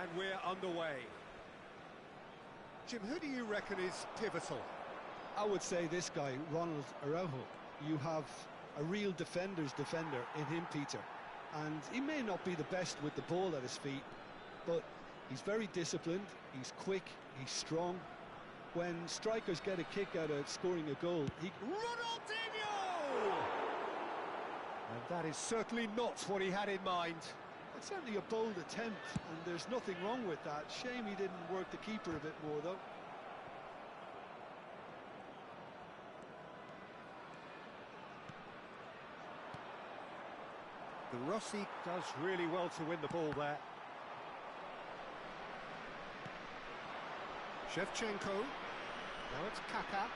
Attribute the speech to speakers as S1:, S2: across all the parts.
S1: And we're underway. Jim, who do you reckon is pivotal?
S2: I would say this guy, Ronald Araujo. You have a real defender's defender in him, Peter. And he may not be the best with the ball at his feet, but he's very disciplined, he's quick, he's strong. When strikers get a kick out of scoring a goal,
S1: Ronaldinho! And that is certainly not what he had in mind.
S2: It's certainly a bold attempt, and there's nothing wrong with that. Shame he didn't work the keeper a bit more, though.
S1: De Rossi does really well to win the ball there. Shevchenko. Now it's Kaká.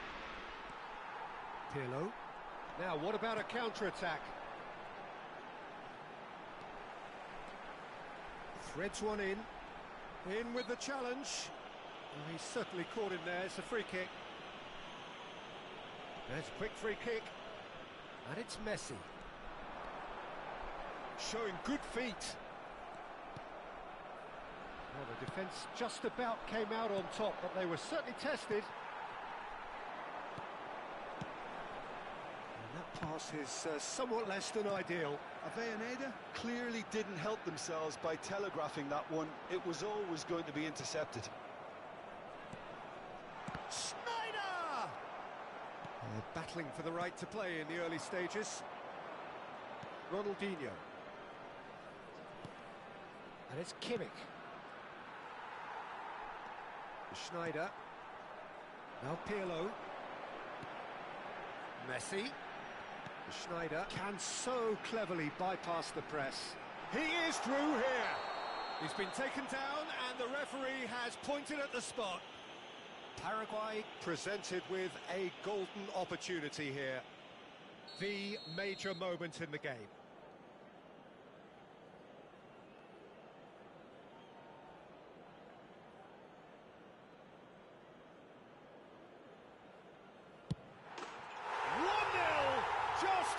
S1: Pirlo. Now, what about a counter-attack? Threads one in. In with the challenge. Oh, he's certainly caught him there. It's a free kick. There's a quick free kick. And it's Messi. Showing good feet. Well, the defence just about came out on top, but they were certainly tested. And that pass is somewhat less than ideal.
S2: Avellaneda clearly didn't help themselves by telegraphing that one. It was always going to be intercepted.
S1: Sneijder! They're battling for the right to play in the early stages. Ronaldinho. And it's Kimmich. Sneijder. Now Pirlo. Messi. Sneijder can so cleverly bypass the press. He is through here. He's been taken down and the referee has pointed at the spot. Paraguay presented with a golden opportunity here. The major moment in the game.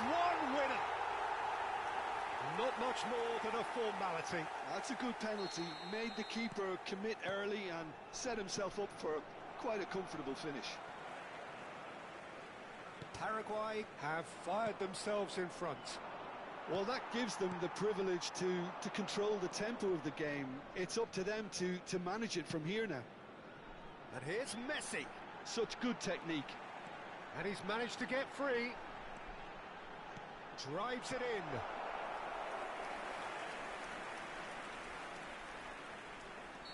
S1: One winner. Not much more than a formality.
S2: That's a good penalty. Made the keeper commit early and set himself up for quite a comfortable finish.
S1: Paraguay have fired themselves in front.
S2: Well, that gives them the privilege to control the tempo of the game. It's up to them to manage it from here now.
S1: And here's Messi.
S2: Such good technique.
S1: And he's managed to get free. Drives it in.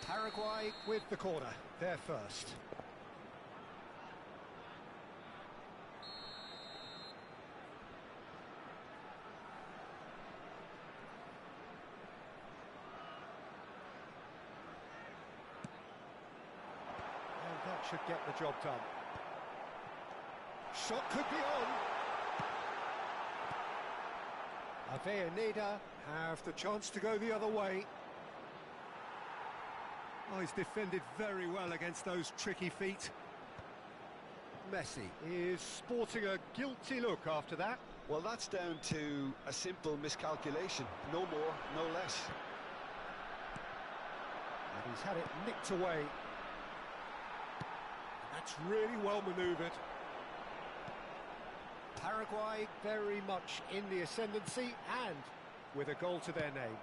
S1: Paraguay with the corner, they're first. And that should get the job done. Shot could be on. Avellaneda have the chance to go the other way. Oh, he's defended very well against those tricky feet. Messi is sporting a guilty look after that.
S2: Well, that's down to a simple miscalculation. No more, no less.
S1: And he's had it nicked away. That's really well manoeuvred. Paraguay very much in the ascendancy and with a goal to their name.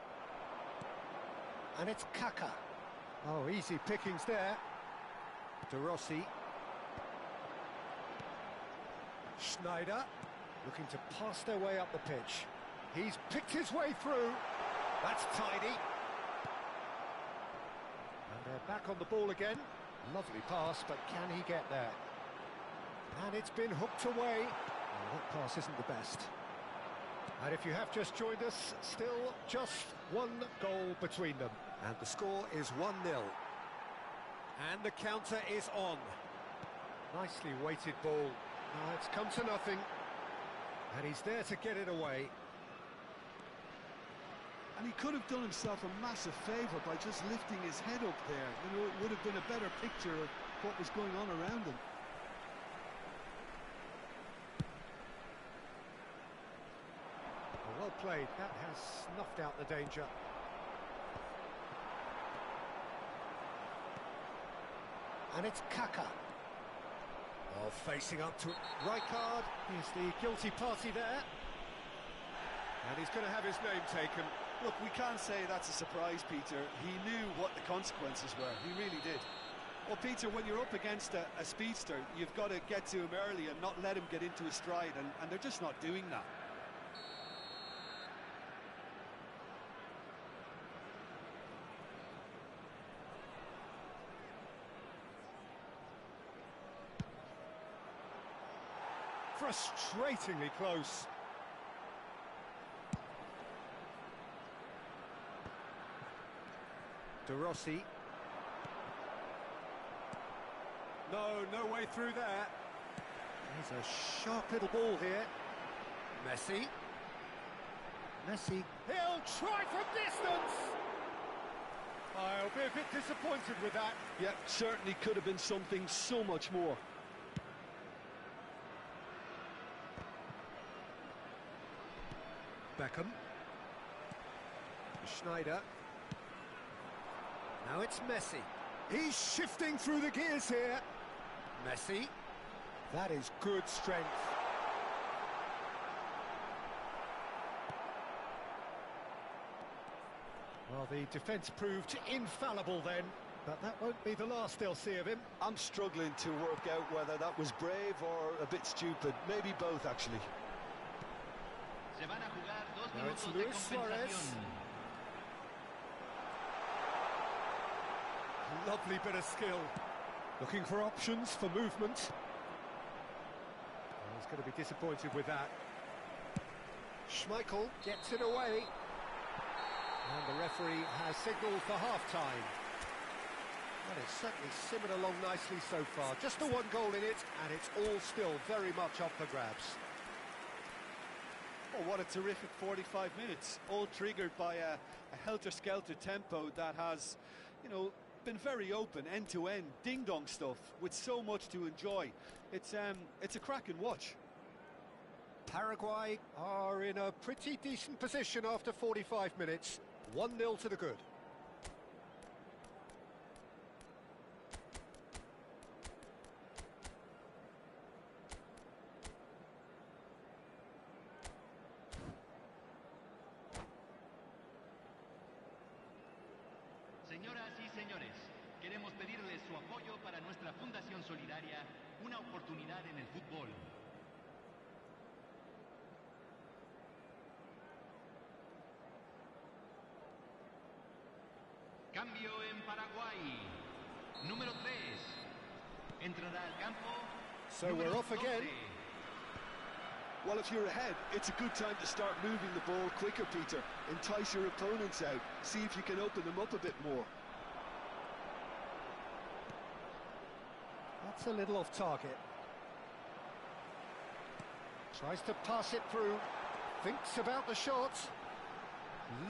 S1: And it's Kaká. Oh, easy pickings there. De Rossi. Sneijder looking to pass their way up the pitch. He's picked his way through. That's tidy. And they're back on the ball again. Lovely pass, but can he get there? And it's been hooked away. Well, that pass isn't the best. And if you have just joined us, still just one goal between them. And the score is 1-0. And the counter is on. Nicely weighted ball. Now it's come to nothing. And he's there to get it away.
S2: And he could have done himself a massive favour by just lifting his head up there. You know, it would have been a better picture of what was going on around him.
S1: Well played, that has snuffed out the danger. And it's Kaka. Oh, facing up to Rijkaard. He's the guilty party there. And he's going to have his name taken.
S2: Look, we can't say that's a surprise, Peter. He knew what the consequences were. He really did. Well, Peter, when you're up against a speedster, you've got to get to him early and not let him get into his stride, and they're just not doing that.
S1: Frustratingly close. De Rossi. No way through there. There's a sharp little ball here. Messi. He'll try from distance. I'll be a bit disappointed with that.
S2: Yep, certainly could have been something so much more.
S1: Beckham. Schneider. Now it's Messi. He's shifting through the gears here. Messi. That is good strength. Well, the defence proved infallible then, but that won't be the last they'll see of him.
S2: I'm struggling to work out whether that was brave or a bit stupid. Maybe both, actually.
S1: Now it's Luis Suarez. Lovely bit of skill. Looking for options for movement. He's going to be disappointed with that. Schmeichel gets it away. And the referee has signalled for half-time. Well, it's certainly simmered along nicely so far. Just the one goal in it, and it's all still very much up for grabs.
S2: Oh, what a terrific 45 minutes, all triggered by a helter-skelter tempo that has, you know, been very open, end-to-end, ding-dong stuff, with so much to enjoy. It's a cracking watch.
S1: Paraguay are in a pretty decent position after 45 minutes. 1-0 to the good.
S3: Señoras y señores, queremos pedirles su apoyo para nuestra Fundación Solidaria, una oportunidad en el fútbol. Cambio en Paraguay. Número 3. Entrará al campo.
S1: So we're off again.
S2: Well, if you're ahead, it's a good time to start moving the ball quicker, Peter. Entice your opponents out. See if you can open them up a bit more.
S1: That's a little off target. Tries to pass it through. Thinks about the shot.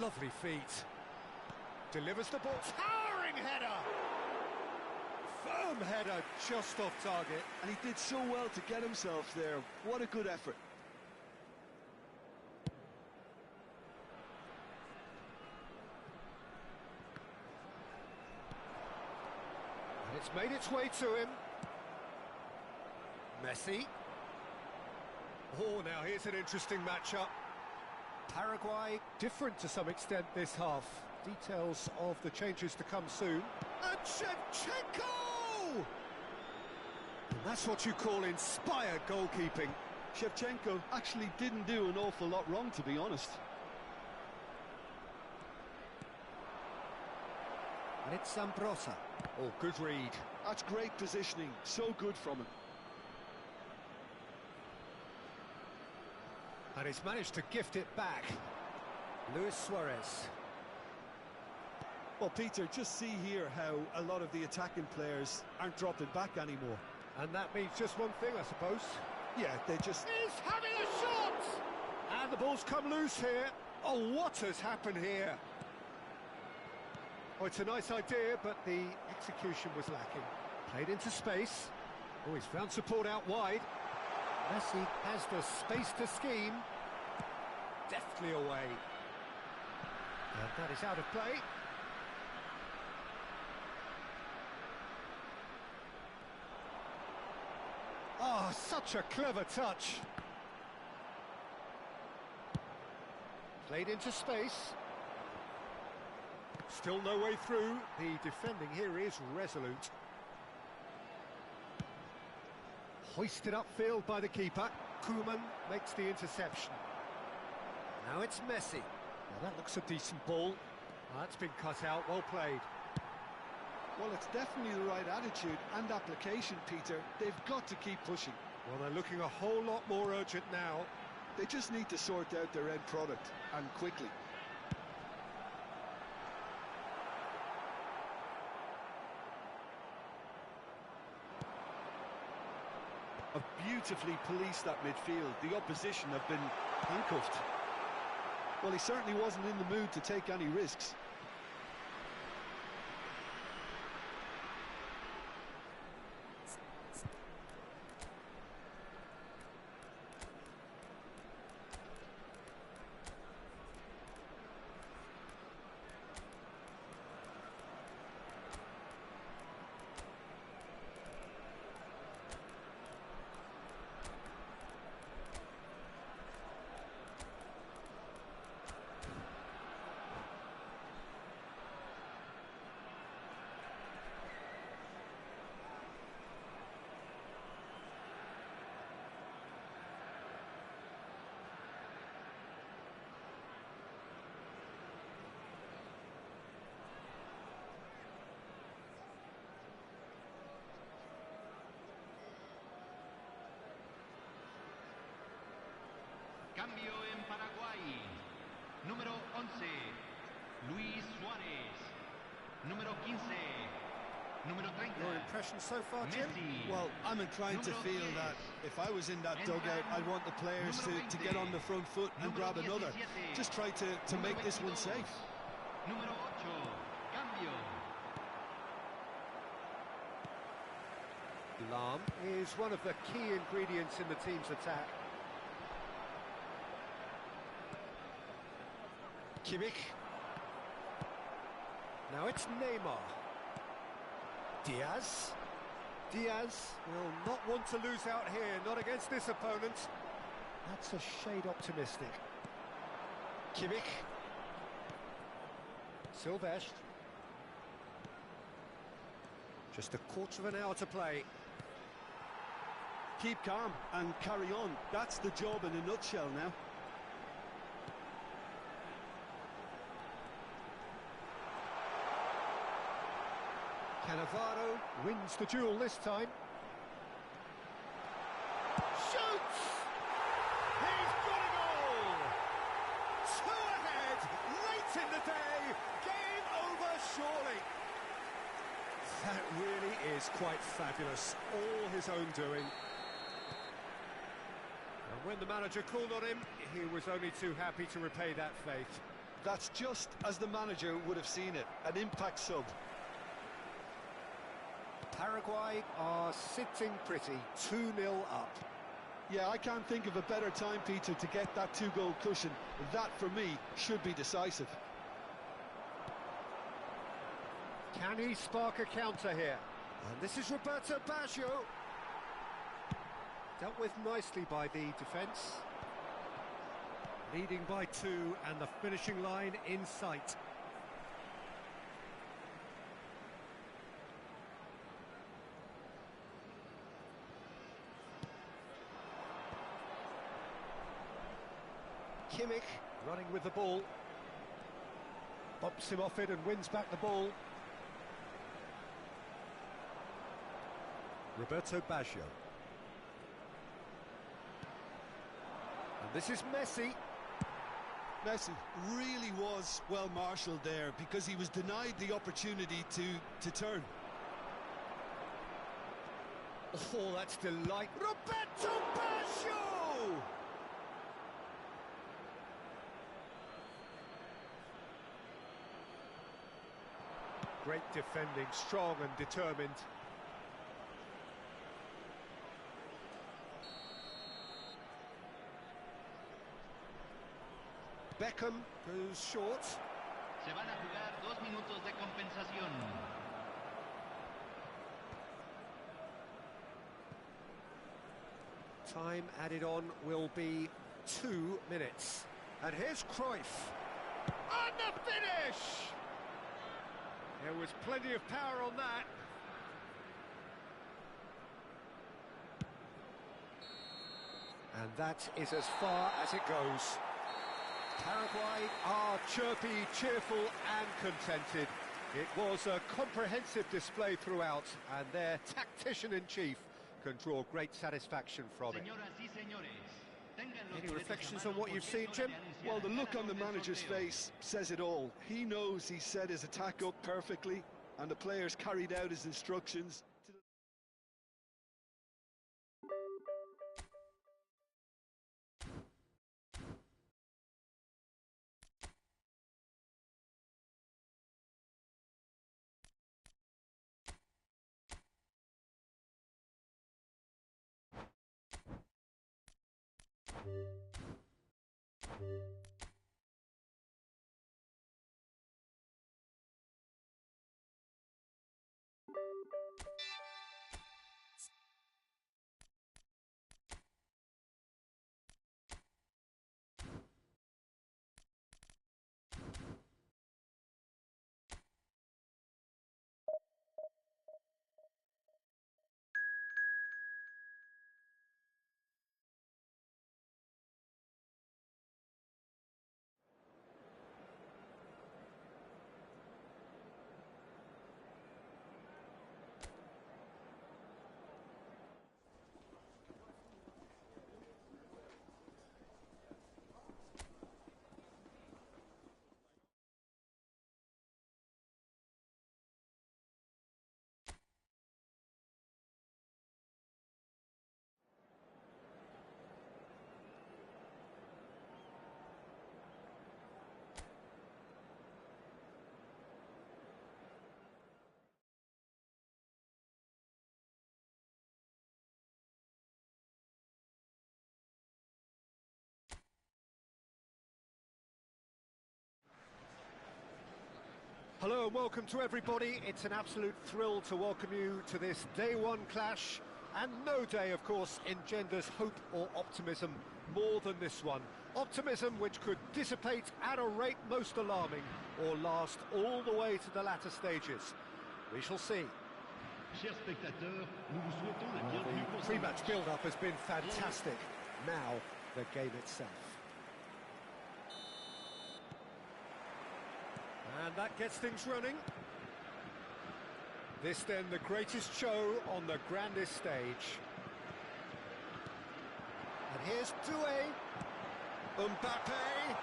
S1: Lovely feet. Delivers the ball. Towering header! Firm header, just off target.
S2: And he did so well to get himself there. What a good effort.
S1: And it's made its way to him. Messi. Oh, now here's an interesting matchup. Paraguay different to some extent this half. Details of the changes to come soon. And Shevchenko! And that's what you call inspired goalkeeping.
S2: Shevchenko actually didn't do an awful lot wrong, to be honest.
S1: And it's Zambrotta. Oh, good read.
S2: That's great positioning. So good from him.
S1: And he's managed to gift it back. Luis Suarez.
S2: Well, Peter, just see here how a lot of the attacking players aren't dropping back anymore.
S1: And that means just one thing, I suppose.
S2: Yeah, they just...
S1: He's having a shot! And the ball's come loose here. Oh, what has happened here? Oh, it's a nice idea, but the execution was lacking. Played into space. Oh, he's found support out wide. Messi has the space to scheme. Deftly away. And that is out of play. Oh, such a clever touch. Played into space. Still no way through. The defending here is resolute. Hoisted upfield by the keeper. Koeman makes the interception. Now it's Messi. Now that looks a decent ball. That's been cut out, well played.
S2: Well, it's definitely the right attitude and application, Peter. They've got to keep pushing.
S1: Well, they're looking a whole lot more urgent now.
S2: They just need to sort out their end product, and quickly. Have beautifully policed that midfield. The opposition have been handcuffed. Well, he certainly wasn't in the mood to take any risks.
S3: Cambio en Paraguay. Número 11, Luis Suárez. Número 15, número 30.
S1: Your impression so far, Jim?
S3: Messi.
S2: Well, I'm inclined to feel that if I was in that dugout, I'd want the players to get on the front foot and grab another. Just try to make this one safe.
S3: Número 8, cambio.
S1: Lahm is one of the key ingredients in the team's attack. Kimmich. Now it's Neymar. Diaz. Diaz will not want to lose out here, not against this opponent. That's a shade optimistic. Kimmich. Silvestre. Just a quarter of an hour to play.
S2: Keep calm and carry on. That's the job in a nutshell now.
S1: Cannavaro wins the duel this time. Shoots! He's got a goal! Two ahead, late in the day. Game over, surely. That really is quite fabulous. All his own doing. And when the manager called on him, he was only too happy to repay that faith.
S2: That's just as the manager would have seen it. An impact sub.
S1: Paraguay are sitting pretty, 2-0 up.
S2: Yeah, I can't think of a better time, Peter, to get that two-goal cushion. That, for me, should be decisive.
S1: Can he spark a counter here? And this is Roberto Baggio. Dealt with nicely by the defence. Leading by 2 and the finishing line in sight. Kimmich running with the ball. Bumps him off it and wins back the ball. Roberto Baggio. And this is Messi.
S2: Messi really was well marshalled there because he was denied the opportunity to turn.
S1: Oh, that's delight. Roberto Baggio! Great defending, strong and determined. Beckham goes short.
S3: Se van a jugar 2 minutos de compensación.
S1: Time added on will be 2 minutes. And here's Cruyff. And the finish! There was plenty of power on that. And that is as far as it goes. Paraguay are chirpy, cheerful and contented. It was a comprehensive display throughout, and their tactician-in-chief can draw great satisfaction from it. Any reflections on what you've seen, Jim?
S2: Well, the look on the manager's face says it all. He knows he set his attack up perfectly, and the players carried out his instructions.
S1: Hello and welcome to everybody. It's an absolute thrill to welcome you to this day one clash, and no day, of course, engenders hope or optimism more than this one. Optimism which could dissipate at a rate most alarming or last all the way to the latter stages. We shall see.
S3: Chers spectateurs, nous vous souhaitons la bienvenue pour
S1: The
S3: ce
S1: pre-match
S3: match.
S1: build-up has been fantastic. Now, the game itself. And that gets things running. This then the greatest show on the grandest stage. And here's Doué. Mbappe.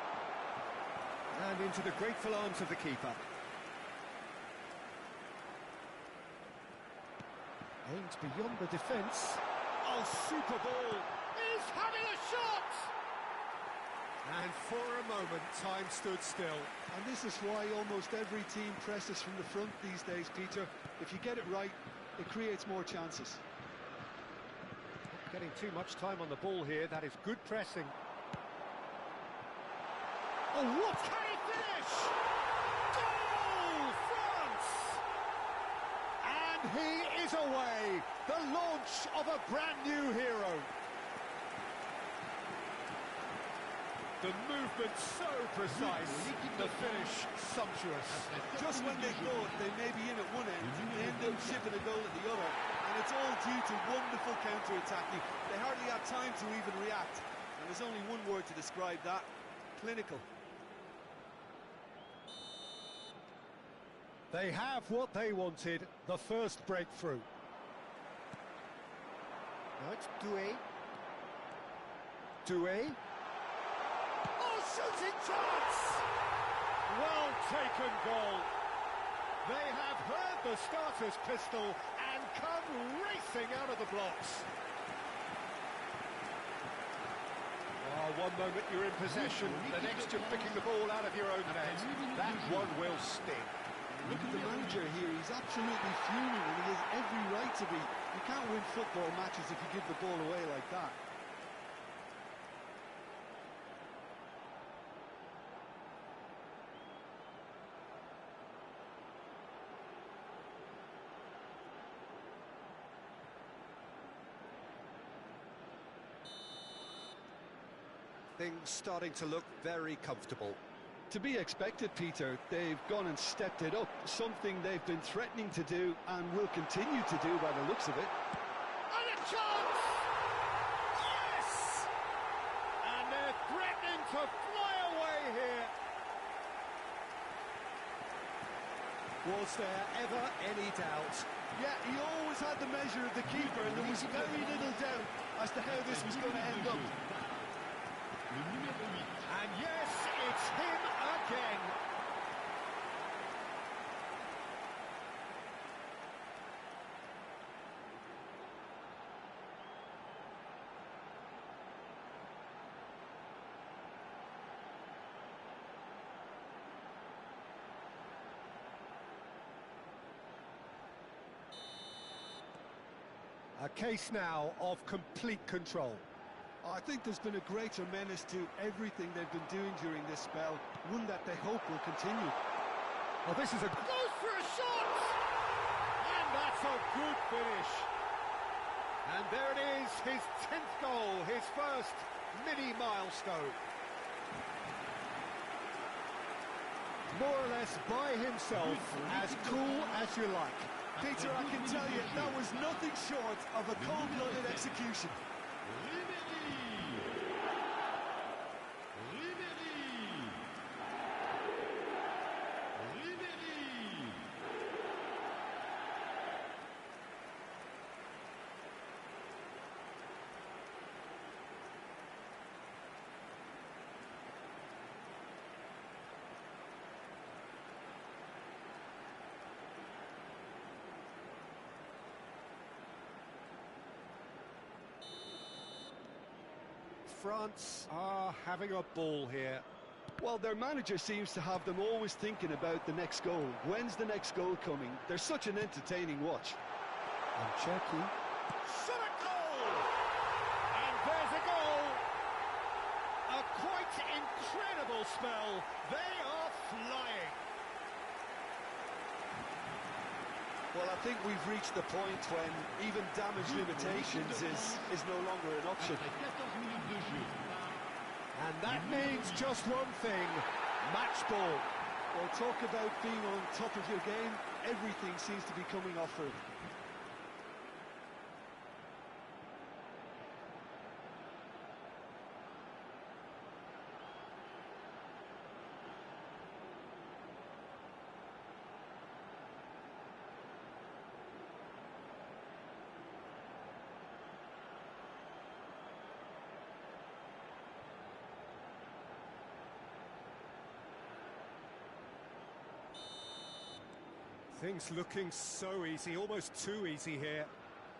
S1: And into the grateful arms of the keeper. Aimed beyond the defence. Oh, super ball. He's having a shot! And for a moment, time stood still.
S2: And this is why almost every team presses from the front these days, Peter. If you get it right, it creates more chances.
S1: Not getting too much time on the ball here. That is good pressing. Oh, what can he finish? Goal, France! And he is away. The launch of a brand new hero. The movement so precise, the finish sumptuous.
S2: Just when they thought they may be in at one end, they end up shipping a goal at the other. And it's all due to wonderful counter-attacking. They hardly had time to even react. And there's only one word to describe that: clinical.
S1: They have what they wanted, the first breakthrough. Now it's Doué. Doué. Oh, shooting chance! Well taken goal. They have heard the starter's pistol and come racing out of the blocks. Oh, one moment you're in possession, the next you're picking the ball out of your own net. That one will sting.
S2: Look at the manager here, he's absolutely fuming, and he has every right to be. You can't win football matches if you give the ball away like that.
S1: Things starting to look very comfortable.
S2: To be expected, Peter. They've gone and stepped it up, something they've been threatening to do and will continue to do by the looks of it.
S1: And a chance! Yes! And they're threatening to fly away here. Was there ever any doubt?
S2: Yeah, he always had the measure of the keeper, and there was very little doubt as to how this was going to end up.
S1: And yes, it's him again. A case now of complete control.
S2: I think there's been a greater menace to everything they've been doing during this spell, one that they hope will continue.
S1: Oh, this is a... Goes for a shot! And that's a good finish. And there it is, his 10th goal, his first mini milestone. More or less by himself, as cool as you like.
S2: Peter, I can tell you, that was nothing short of a cold-blooded execution.
S1: France are having a ball here.
S2: Well, their manager seems to have them always thinking about the next goal. When's the next goal coming? They're such an entertaining watch.
S1: And Cherki. Shot a goal! And there's a goal! A quite incredible spell. They are flying.
S2: Well, I think we've reached the point when even damage limitations is no longer an option.
S1: And that means just one thing, match ball.
S2: Well, talk about being on top of your game, everything seems to be coming off for it.
S1: Things looking so easy, almost too easy here.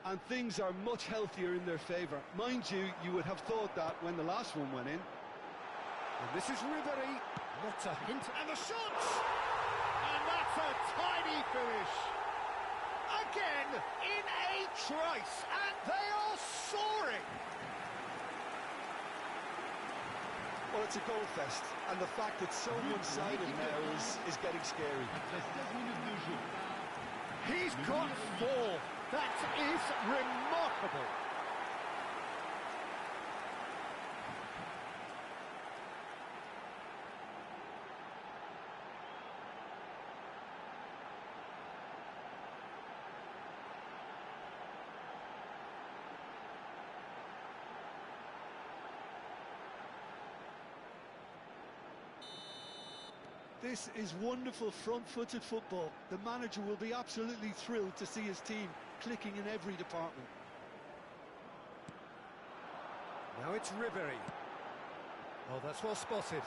S2: And things are much healthier in their favour. Mind you, you would have thought that when the last one went in.
S1: And this is Ribéry, not a hint, and the shot! And that's a tiny finish. Again, in a trice, and they are soaring.
S2: Well, it's a goal fest, and the fact it's so one-sided now is getting scary.
S1: He's got 4. That is remarkable.
S2: This is wonderful front-footed football. The manager will be absolutely thrilled to see his team clicking in every department.
S1: Now it's Ribéry. Oh, that's well spotted.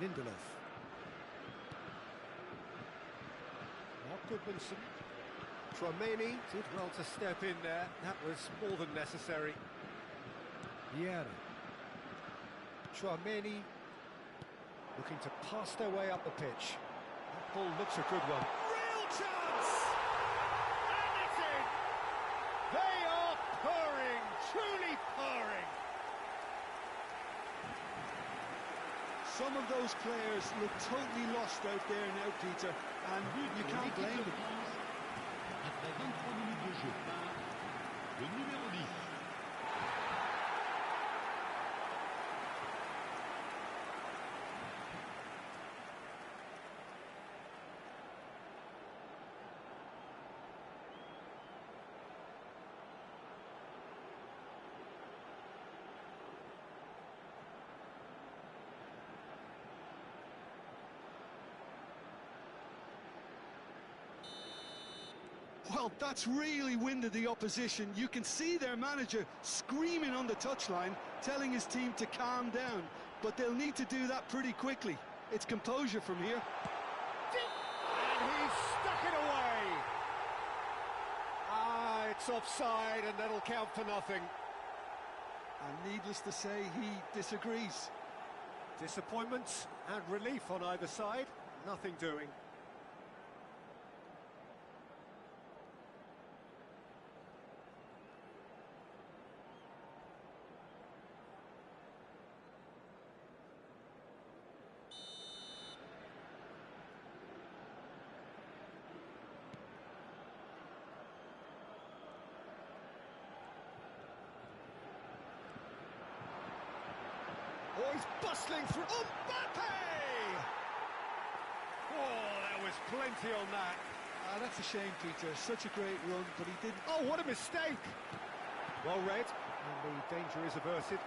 S1: Lindelof. Now Goodmanson. Tchouaméni did well to step in there. That was more than necessary. Vieira. Tchouaméni looking to pass their way up the pitch. That ball looks a good one. Real chance! And it's in! They are purring, truly purring.
S2: Some of those players look totally lost out there now, Peter, and you can't blame them.
S3: Après 23 minutes de jeu par le numéro 10.
S2: Well, that's really winded the opposition. You can see their manager screaming on the touchline, telling his team to calm down. But they'll need to do that pretty quickly. It's composure from here.
S1: And he's stuck it away. Ah, it's offside, and that'll count for nothing.
S2: And needless to say, he disagrees.
S1: Disappointment and relief on either side. Nothing doing. Oh, he's bustling through. Mbappe! Oh, there was plenty on that.
S2: That's a shame, Peter. Such a great run, but he didn't.
S1: Oh, what a mistake! Well read, and the danger is averted.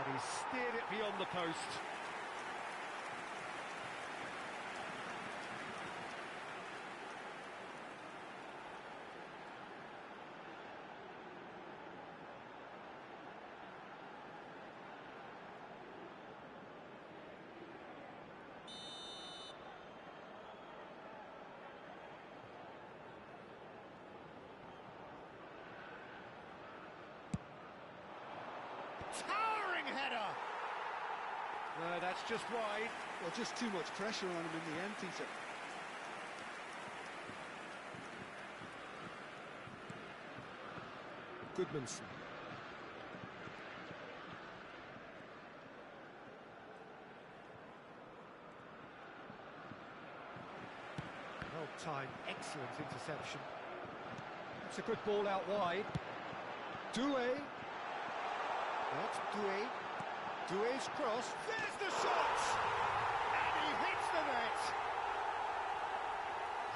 S1: And he steered it beyond the post. Towering header! That's just wide.
S2: Well, just too much pressure on him in the end, Peter.
S1: Goodmanson. Well-timed, excellent interception. It's a good ball out wide. Doué. That's Doué. Doué's cross. There's the shot! And he hits the net!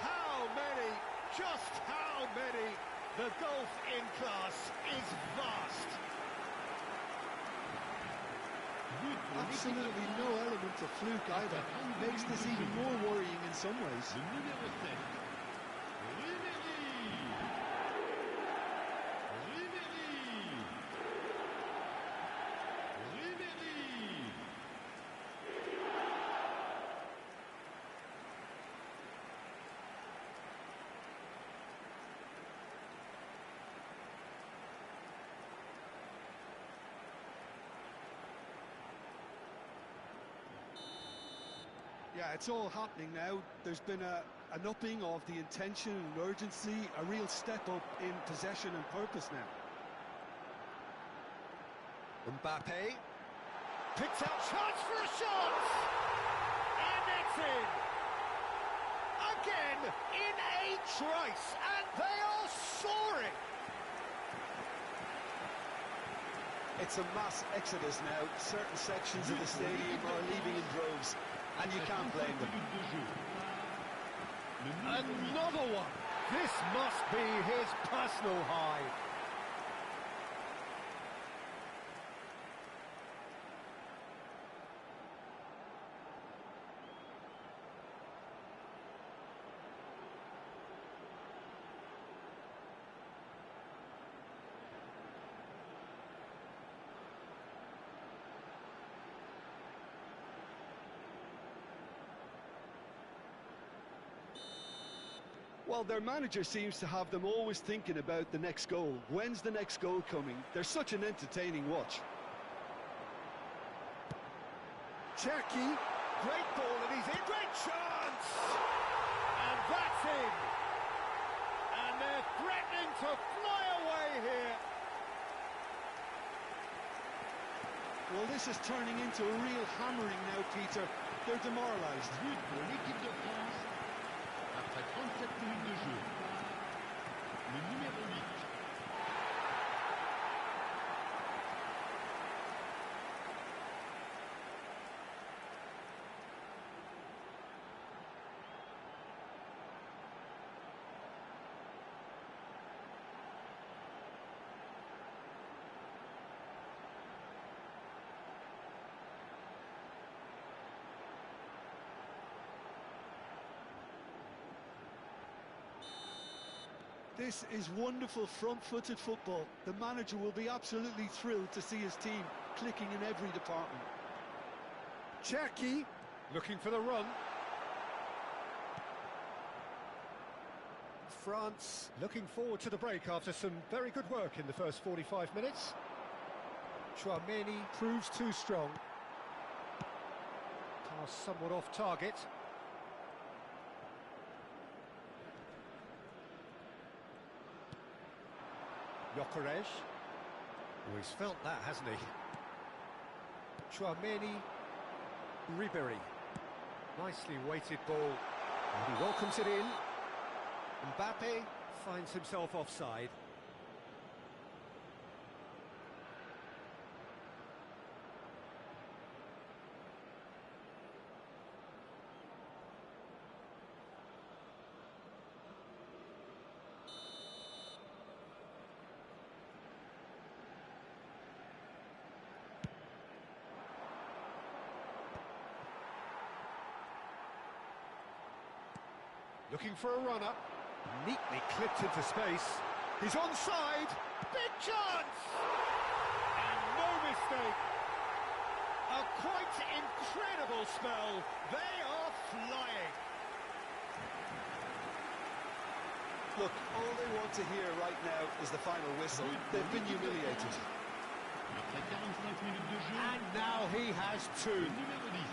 S1: How many? Just how many? The gulf in class is vast.
S2: Absolutely no element of fluke either. Makes this even more worrying in some ways.
S3: Le numéro 7.
S2: Yeah, it's all happening now. There's been an upping of the intention and urgency, a real step up in possession and purpose now.
S1: Mbappe picks out chance for a shot, and it's in again in a trice, and they are soaring.
S2: It's a mass exodus now. Certain sections of the stadium are leaving in droves, and you can't blame them.
S1: Another one. This must be his personal high.
S2: Well, their manager seems to have them always thinking about the next goal. When's the next goal coming? They're such an entertaining watch.
S1: Cherki, great ball and he's in. Great chance! And that's in. And they're threatening to fly away here.
S2: Well, this is turning into a real hammering now, Peter. They're demoralised.
S3: But pour l'équipe de France après 37 minutes de jeu. Le numéro 8.
S2: This is wonderful front-footed football. The manager will be absolutely thrilled to see his team clicking in every department.
S1: Cherki looking for the run. France looking forward to the break after some very good work in the first 45 minutes. Tchouaméni proves too strong. Pass somewhat off target. Gyökeres. Oh, he's felt that, hasn't he? Tchouaméni, Ribéry. Nicely weighted ball. And he welcomes it in. Mbappe finds himself offside. Looking for a runner. Neatly clipped into space. He's onside. Big chance! And no mistake. A quite incredible spell. They are flying.
S2: Look, all they want to hear right now is the final whistle. They've been humiliated.
S3: Après 45 minutes de jeu.
S1: And now he has two.
S3: Le numéro 10.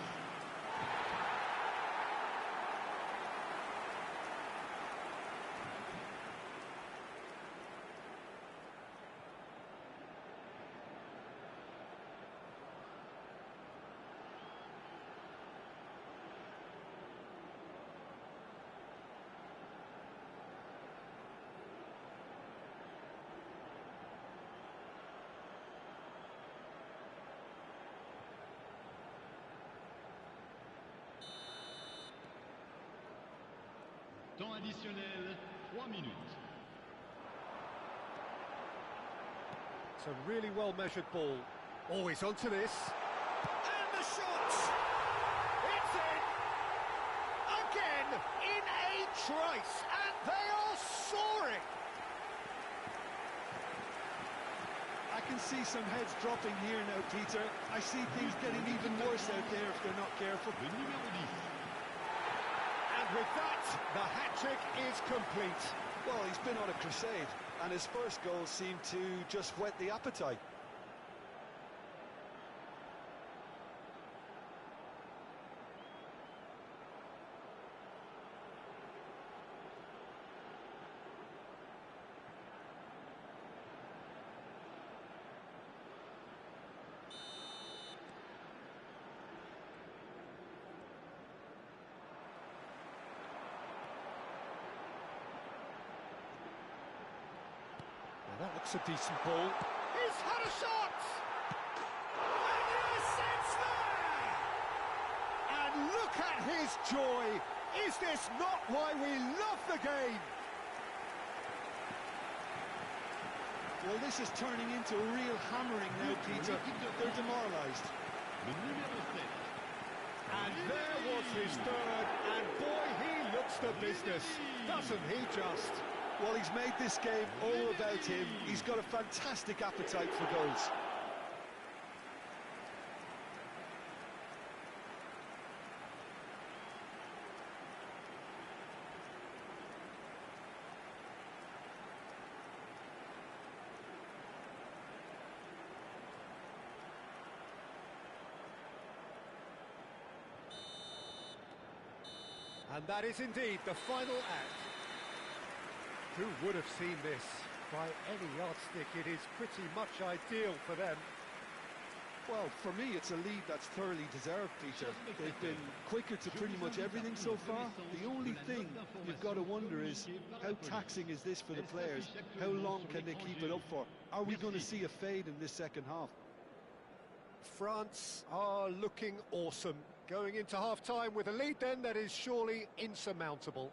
S3: Temps additionnel, 3 minutes.
S1: It's a really well-measured ball. Always onto this. And the shot! It's in! Again, in a trice, and they are soaring!
S2: I can see some heads dropping here now, Peter. I see things getting even worse out there if they're not careful.
S3: Le numéro 10.
S1: And with that, the hat-trick is complete.
S2: Well, he's been on a crusade, and his first goal seemed to just whet the appetite.
S1: Well, that looks a decent ball. He's had a shot! And yes, it's there! And look at his joy! Is this not why we love the game?
S2: Well, this is turning into a real hammering now, Peter. They're demoralised.
S3: Le numéro 7.
S1: And there was his third, and boy, he looks the business, doesn't he just?
S2: Well, he's made this game all about him. He's got a fantastic appetite for goals.
S1: And that is indeed the final act. Who would have seen this? By any yardstick, it is pretty much ideal for them.
S2: Well, for me, it's a lead that's thoroughly deserved, Peter. They've been quicker to pretty much everything so far. The only thing you've got to wonder is, how taxing is this for the players? How long can they keep it up for? Are we going to see a fade in this second half?
S1: France are looking awesome. Going into half-time with a lead then that is surely insurmountable.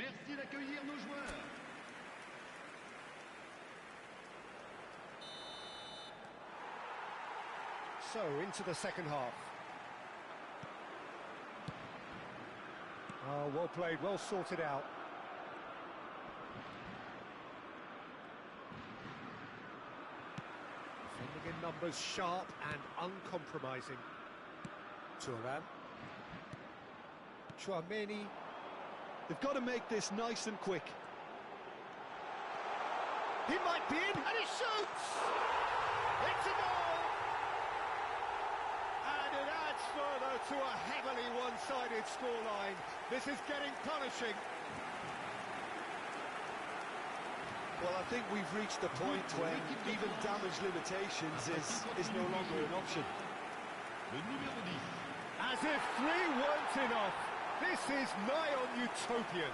S3: Merci d'accueillir nos joueurs.
S1: So, into the second half. Oh, well played, well sorted out. Defending in numbers, sharp and uncompromising. Thuram. Tchouaméni.
S2: They've got to make this nice and quick.
S1: He might be in, and he shoots! It's a goal! And it adds further to a heavily one-sided scoreline. This is getting punishing.
S2: Well, I think we've reached the point when even damage limitations is no longer an option.
S3: Le numéro 10.
S1: As if 3 weren't enough. This is nigh on utopian.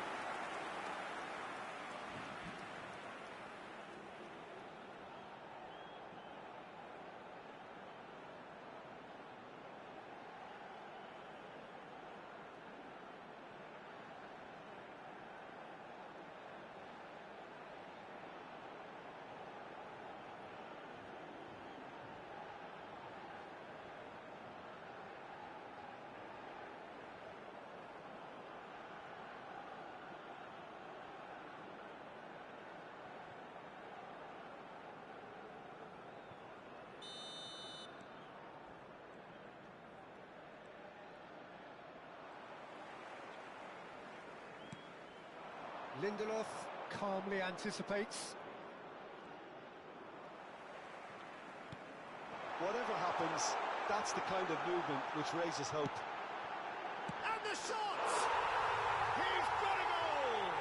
S1: Lindelof calmly anticipates.
S2: Whatever happens, that's the kind of movement which raises hope.
S1: And the shot! He's got a goal!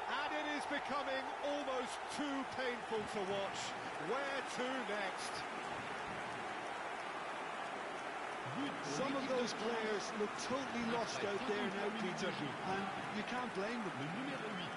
S1: And it is becoming almost too painful to watch. Where to next?
S2: Some of those players look totally lost out there now, Peter, and you can't blame them.
S3: Le numéro 8.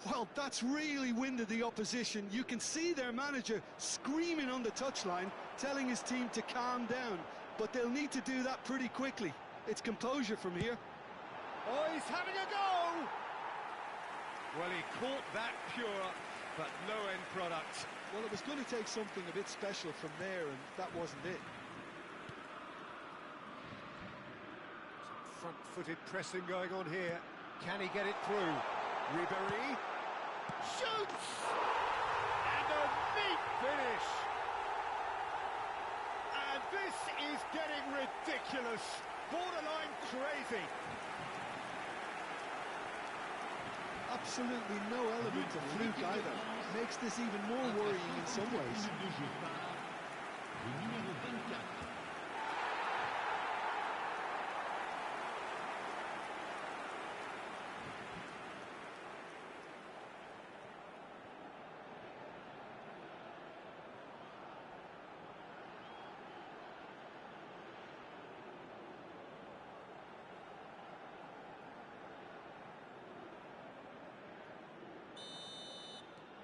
S2: Well, that's really winded the opposition. You can see their manager screaming on the touchline, telling his team to calm down. But they'll need to do that pretty quickly. It's composure from here.
S1: Oh, he's having a go! Well, he caught that pure, but no end product.
S2: Well, it was going to take something a bit special from there, and that wasn't it.
S1: Some front-footed pressing going on here. Can he get it through? Ribéry shoots! And a neat finish! And this is getting ridiculous, borderline crazy.
S2: Absolutely no element of fluke either. Makes this even more worrying in some ways.
S3: Le numéro 24.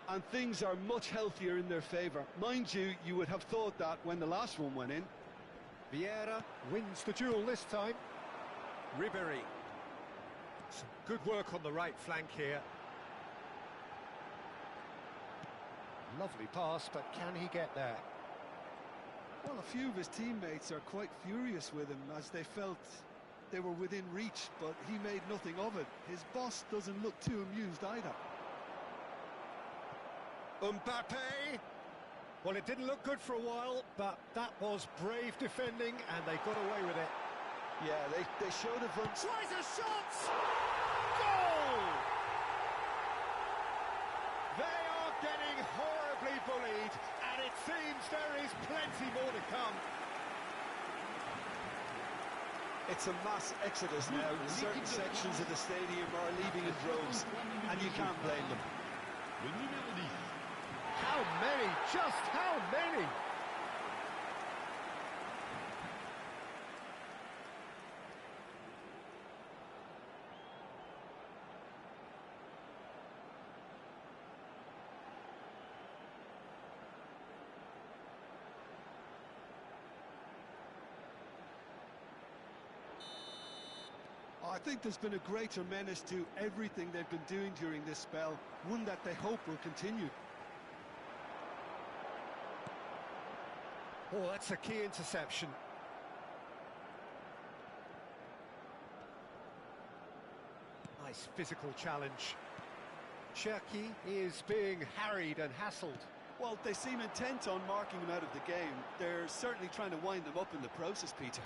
S2: And things are much healthier in their favour. Mind you, you would have thought that when the last one went in.
S1: Vieira wins the duel this time. Ribéry. Some good work on the right flank here. Lovely pass, but can he get there?
S2: Well, a few of his teammates are quite furious with him as they felt they were within reach, but he made nothing of it. His boss doesn't look too amused either.
S1: Mbappe! Well, it didn't look good for a while, but that was brave defending, and they got away with it.
S2: Yeah, they showed a front.
S1: Tries a shot! Goal! They are getting horribly bullied, and it seems there is plenty more to come.
S2: It's a mass exodus now. Certain sections of the stadium are leaving in droves, and you can't blame them.
S3: Le numéro 10.
S1: How many? Just how many?
S2: I think there's been a greater menace to everything they've been doing during this spell, one that they hope will continue.
S1: Oh, that's a key interception. Nice physical challenge. Cherki is being harried and hassled.
S2: Well, they seem intent on marking him out of the game. They're certainly trying to wind them up in the process, Peter.